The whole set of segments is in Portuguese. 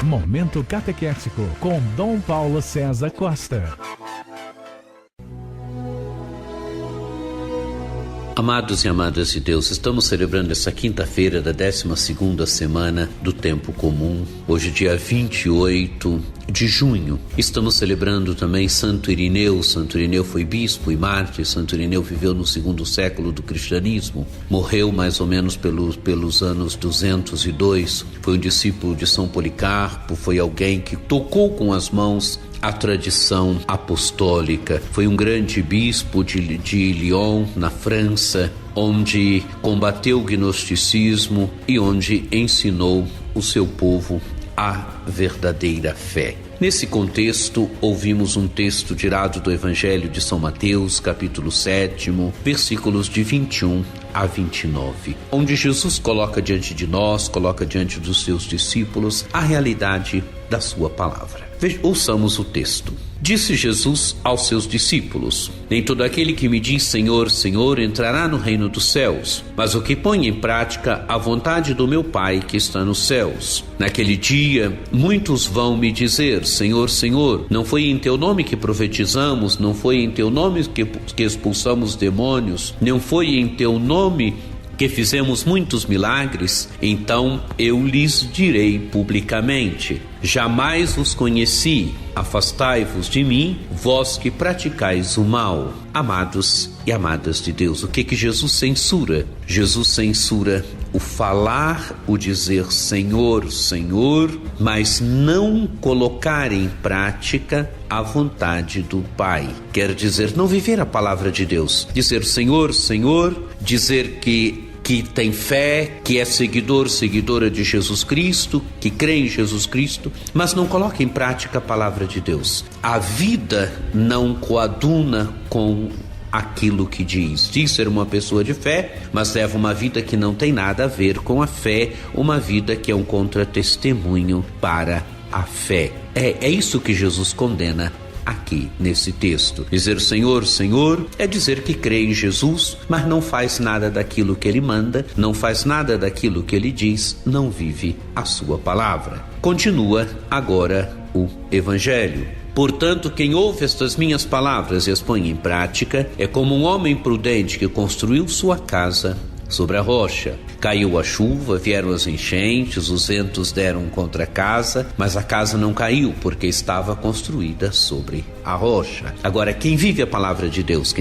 Momento Catequético com Dom Paulo César Costa. Amados e amadas de Deus, estamos celebrando essa quinta-feira da 12ª semana do Tempo Comum. Hoje, dia 28 de junho. Estamos celebrando também Santo Irineu. Santo Irineu foi bispo e mártir. Santo Irineu viveu no 2º século do cristianismo. Morreu mais ou menos pelos anos 202. Foi um discípulo de São Policarpo. Foi alguém que tocou com as mãos a tradição apostólica. Foi um grande bispo de Lyon, na França, onde combateu o gnosticismo e onde ensinou o seu povo a verdadeira fé. Nesse contexto, ouvimos um texto tirado do Evangelho de São Mateus, capítulo 7, versículos de 21 a 29, onde Jesus coloca diante de nós, coloca diante dos seus discípulos a realidade da sua palavra. Ouçamos o texto. Disse Jesus aos seus discípulos: nem todo aquele que me diz Senhor, Senhor entrará no reino dos céus, mas o que põe em prática a vontade do meu Pai que está nos céus. Naquele dia, muitos vão me dizer: Senhor, Senhor, não foi em teu nome que profetizamos, não foi em teu nome que expulsamos demônios, não foi em teu nome que fizemos muitos milagres? Então eu lhes direi publicamente: jamais vos conheci, afastai-vos de mim, vós que praticais o mal. Amados e amadas de Deus, o que Jesus censura? Jesus censura o falar, o dizer Senhor, Senhor, mas não colocar em prática a vontade do Pai. Quer dizer, não viver a palavra de Deus, dizer Senhor, Senhor, dizer que tem fé, que é seguidora de Jesus Cristo, que crê em Jesus Cristo, mas não coloca em prática a palavra de Deus. A vida não coaduna com aquilo que diz. Diz ser uma pessoa de fé, mas leva uma vida que não tem nada a ver com a fé, uma vida que é um contratestemunho para a fé. É isso que Jesus condena aqui nesse texto. Dizer Senhor, Senhor é dizer que crê em Jesus, mas não faz nada daquilo que ele manda, não faz nada daquilo que ele diz, não vive a sua palavra. Continua agora o Evangelho. Portanto, quem ouve estas minhas palavras e as põe em prática é como um homem prudente que construiu sua casa sobre a rocha. Caiu a chuva, vieram as enchentes, os ventos deram contra a casa, mas a casa não caiu porque estava construída sobre a rocha. Agora, quem vive a palavra de Deus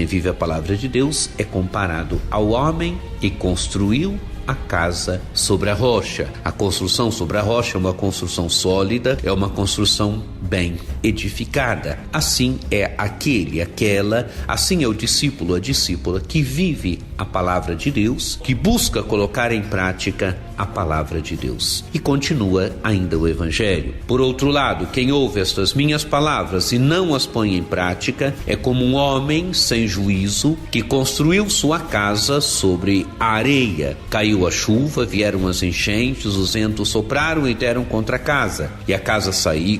é comparado ao homem que construiu a casa sobre a rocha. A construção sobre a rocha é uma construção sólida, é uma construção bem edificada. Assim é assim é o discípulo, a discípula que vive a palavra de Deus, que busca colocar em prática a palavra de Deus. E continua ainda o Evangelho. Por outro lado, quem ouve estas minhas palavras e não as põe em prática é como um homem sem juízo que construiu sua casa sobre a areia. Caiu a chuva, vieram as enchentes, os ventos sopraram e deram contra a casa, e a casa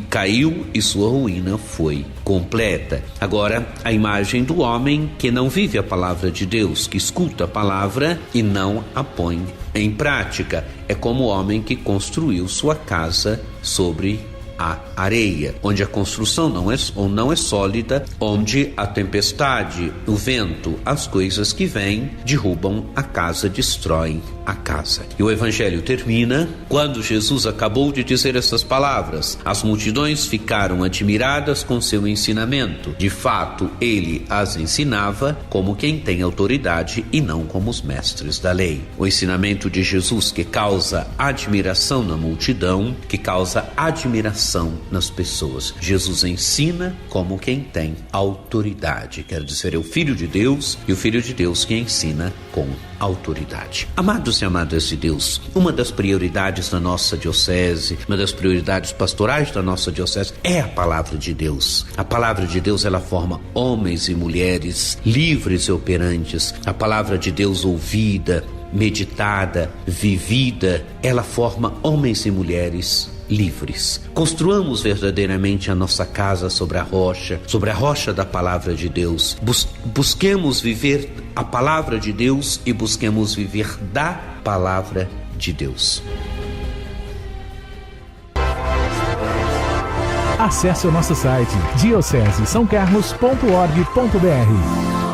caiu e sua ruína foi completa. Agora, a imagem do homem que não vive a palavra de Deus, que escuta a palavra e não a põe em prática, é como o homem que construiu sua casa sobre a areia, onde a construção não é sólida, onde a tempestade, o vento, as coisas que vêm derrubam a casa, destroem a casa. E o Evangelho termina quando Jesus acabou de dizer essas palavras. As multidões ficaram admiradas com seu ensinamento. De fato, ele as ensinava como quem tem autoridade e não como os mestres da lei. O ensinamento de Jesus que causa admiração na multidão, que causa admiração nas pessoas. Jesus ensina como quem tem autoridade, quer dizer, é o Filho de Deus, e o Filho de Deus que ensina com autoridade. Amados e amadas de Deus, uma das prioridades da nossa diocese, uma das prioridades pastorais da nossa diocese é a palavra de Deus. A palavra de Deus, ela forma homens e mulheres livres e operantes. A palavra de Deus ouvida, meditada, vivida, ela forma homens e mulheres livres. Construamos verdadeiramente a nossa casa sobre a rocha da palavra de Deus. Busquemos viver a palavra de Deus e busquemos viver da palavra de Deus. Acesse o nosso site diocesesaocarlos.org.br.